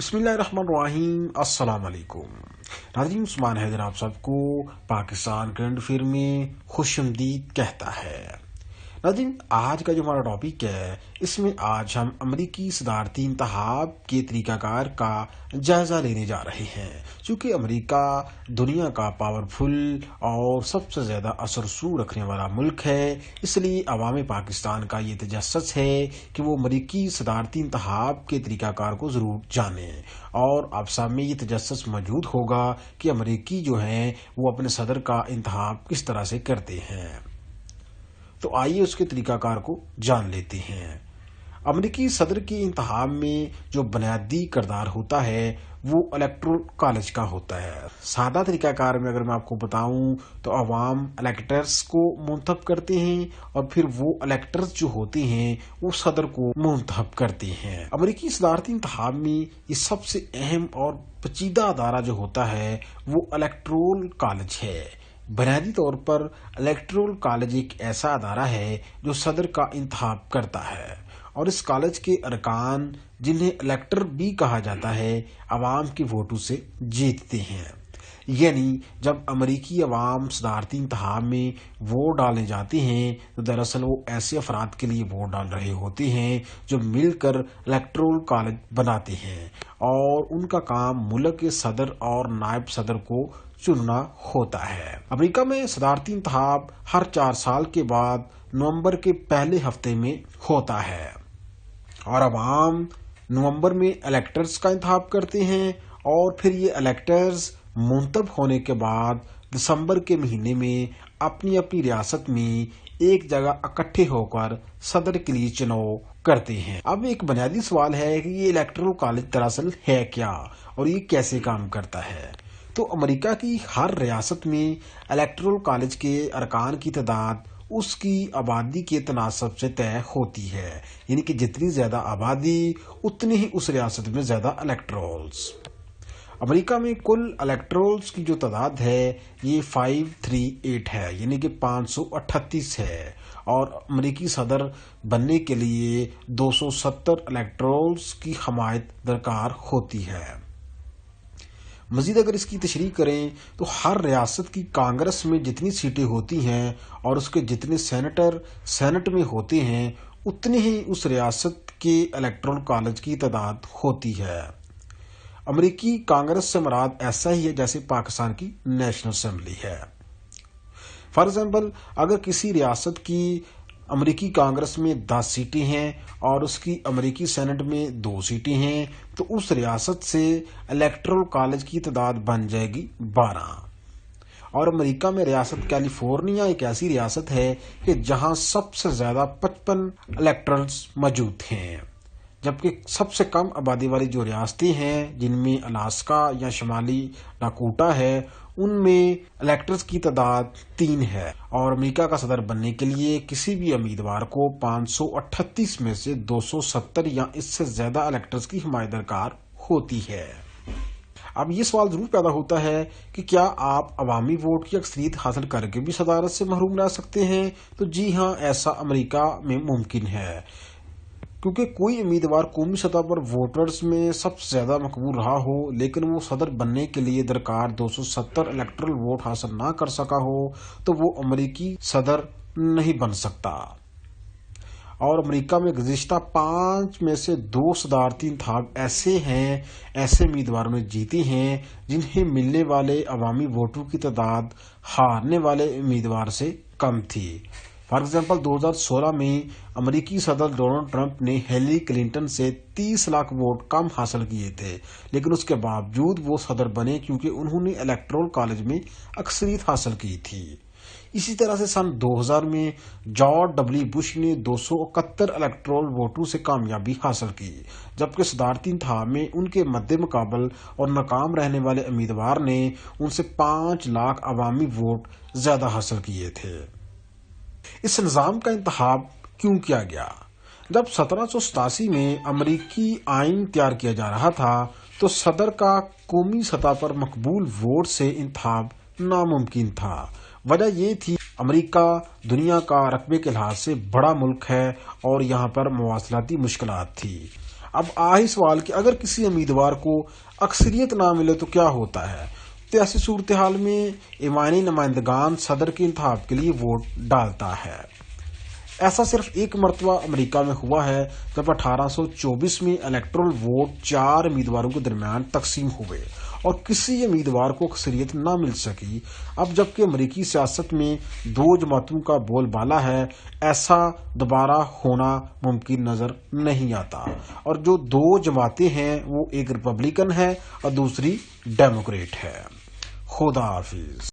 بسم اللہ الرحمن الرحیم۔ السلام علیکم ناظرین، عثمان حیدر آپ سب کو پاکستان کرنٹ افیئر میں خوش آمدید کہتا ہے۔ ناظرین، آج کا جو ہمارا ٹاپک ہے اس میں آج ہم امریکی صدارتی انتخاب کے طریقہ کار کا جائزہ لینے جا رہے ہیں۔ چونکہ امریکہ دنیا کا پاورفل اور سب سے زیادہ اثر رسوخ رکھنے والا ملک ہے، اس لیے عوام پاکستان کا یہ تجسس ہے کہ وہ امریکی صدارتی انتخاب کے طریقہ کار کو ضرور جانیں، اور آپ سامنے یہ تجسس موجود ہوگا کہ امریکی جو ہیں وہ اپنے صدر کا انتخاب کس طرح سے کرتے ہیں۔ تو آئیے اس کے طریقہ کار کو جان لیتے ہیں۔ امریکی صدر کے انتخاب میں جو بنیادی کردار ہوتا ہے وہ الیکٹورل کالج کا ہوتا ہے۔ سادہ طریقہ کار میں اگر میں آپ کو بتاؤں تو عوام الیکٹرز کو منتخب کرتے ہیں، اور پھر وہ الیکٹرز جو ہوتے ہیں وہ صدر کو منتخب کرتے ہیں۔ امریکی صدارتی انتخاب میں یہ سب سے اہم اور پیچیدہ ادارہ جو ہوتا ہے وہ الیکٹورل کالج ہے۔ بنیادی طور پر الیکٹورل کالج ایک ایسا ادارہ ہے جو صدر کا انتخاب کرتا ہے، اور اس کالج کے ارکان، جنہیں الیکٹر بھی کہا جاتا ہے، عوام کے ووٹوں سے جیتتے ہیں۔ یعنی جب امریکی عوام صدارتی انتخاب میں ووٹ ڈالنے جاتے ہیں تو دراصل وہ ایسے افراد کے لیے ووٹ ڈال رہے ہوتے ہیں جو مل کر الیکٹورل کالج بناتے ہیں، اور ان کا کام ملک کے صدر اور نائب صدر کو چننا ہوتا ہے۔ امریکہ میں صدارتی انتخاب ہر 4 سال کے بعد نومبر کے پہلے ہفتے میں ہوتا ہے، اور عوام نومبر میں الیکٹرز کا انتخاب کرتے ہیں، اور پھر یہ الیکٹرز منتخب ہونے کے بعد دسمبر کے مہینے میں اپنی اپنی ریاست میں ایک جگہ اکٹھے ہو کر صدر کے لیے چناؤ کرتے ہیں۔ اب ایک بنیادی سوال ہے کہ یہ الیکٹورل کالج دراصل ہے کیا، اور یہ کیسے کام کرتا ہے؟ تو امریکہ کی ہر ریاست میں الیکٹورل کالج کے ارکان کی تعداد اس کی آبادی کے تناسب سے طے ہوتی ہے، یعنی کہ جتنی زیادہ آبادی اتنی ہی اس ریاست میں زیادہ الیکٹرولز۔ امریکہ میں کل الیکٹرولز کی جو تعداد ہے یہ 538 ہے، یعنی کہ 538 ہے، اور امریکی صدر بننے کے لیے 270 الیکٹرولز کی حمایت درکار ہوتی ہے۔ مزید اگر اس کی تشریح کریں تو ہر ریاست کی کانگریس میں جتنی سیٹیں ہوتی ہیں اور اس کے جتنے سینیٹر سینٹ میں ہوتے ہیں اتنی ہی اس ریاست کے الیکٹورل کالج کی تعداد ہوتی ہے۔ امریکی کانگریس سے مراد ایسا ہی ہے جیسے پاکستان کی نیشنل اسمبلی ہے۔ فار ایگزامپل، اگر کسی ریاست کی امریکی کانگریس میں 10 سیٹیں ہیں اور اس کی امریکی سینٹ میں 2 سیٹیں ہیں تو اس ریاست سے الیکٹورل کالج کی تعداد بن جائے گی 12۔ اور امریکہ میں ریاست کیلیفورنیا ایک ایسی ریاست ہے کہ جہاں سب سے زیادہ 55 الیکٹرز موجود ہیں، جبکہ سب سے کم آبادی والی جو ریاستیں ہیں جن میں الاسکا یا شمالی ڈاکوٹا ہے ان میں الیکٹرز کی تعداد 3 ہے، اور امریکہ کا صدر بننے کے لیے کسی بھی امیدوار کو 538 میں سے 270 یا اس سے زیادہ الیکٹرز کی حمایت درکار ہوتی ہے۔ اب یہ سوال ضرور پیدا ہوتا ہے کہ کیا آپ عوامی ووٹ کی اکثریت حاصل کر کے بھی صدارت سے محروم رہ سکتے ہیں؟ تو جی ہاں، ایسا امریکہ میں ممکن ہے، کیونکہ کوئی امیدوار قومی سطح پر ووٹرز میں سب سے زیادہ مقبول رہا ہو لیکن وہ صدر بننے کے لیے درکار 270 الیکٹرل ووٹ حاصل نہ کر سکا ہو تو وہ امریکی صدر نہیں بن سکتا۔ اور امریکہ میں گزشتہ 5 میں سے 2 صدارتی انتخاب ایسے امیدواروں نے جیتے ہیں جنہیں ملنے والے عوامی ووٹوں کی تعداد ہارنے والے امیدوار سے کم تھی۔ فار ایگزامپل، 2016 میں امریکی صدر ڈونلڈ ٹرمپ نے ہیلری کلنٹن سے 30 لاکھ ووٹ کم حاصل کیے تھے، لیکن اس کے باوجود وہ صدر بنے کیونکہ انہوں نے الیکٹورل کالج میں اکثریت حاصل کی تھی۔ اسی طرح سے سن 2000 میں جارج ڈبلیو بش نے 271 الیکٹورل ووٹوں سے کامیابی حاصل کی، جبکہ صدارتی انتخاب میں ان کے مد مقابل اور ناکام رہنے والے امیدوار نے ان سے 5 لاکھ عوامی ووٹ زیادہ حاصل کیے تھے۔ اس نظام کا انتخاب کیوں کیا گیا؟ جب 1787 میں امریکی آئین تیار کیا جا رہا تھا تو صدر کا قومی سطح پر مقبول ووٹ سے انتخاب ناممکن تھا۔ وجہ یہ تھی امریکہ دنیا کا رقبے کے لحاظ سے بڑا ملک ہے اور یہاں پر مواصلاتی مشکلات تھی۔ اب آہی سوال کہ اگر کسی امیدوار کو اکثریت نہ ملے تو کیا ہوتا ہے؟ تو ایسی صورتحال میں ایوانی نمائندگان صدر کے انتخاب کے لیے ووٹ ڈالتا ہے۔ ایسا صرف ایک مرتبہ امریکہ میں ہوا ہے جب 1824 میں الیکٹرل ووٹ 4 امیدواروں کے درمیان تقسیم ہوئے اور کسی امیدوار کو اکثریت نہ مل سکی۔ اب جبکہ امریکی سیاست میں 2 جماعتوں کا بول بالا ہے، ایسا دوبارہ ہونا ممکن نظر نہیں آتا، اور جو 2 جماعتیں ہیں وہ ایک ریپبلکن ہے اور دوسری ڈیموکریٹ ہے۔ خدا حافظ۔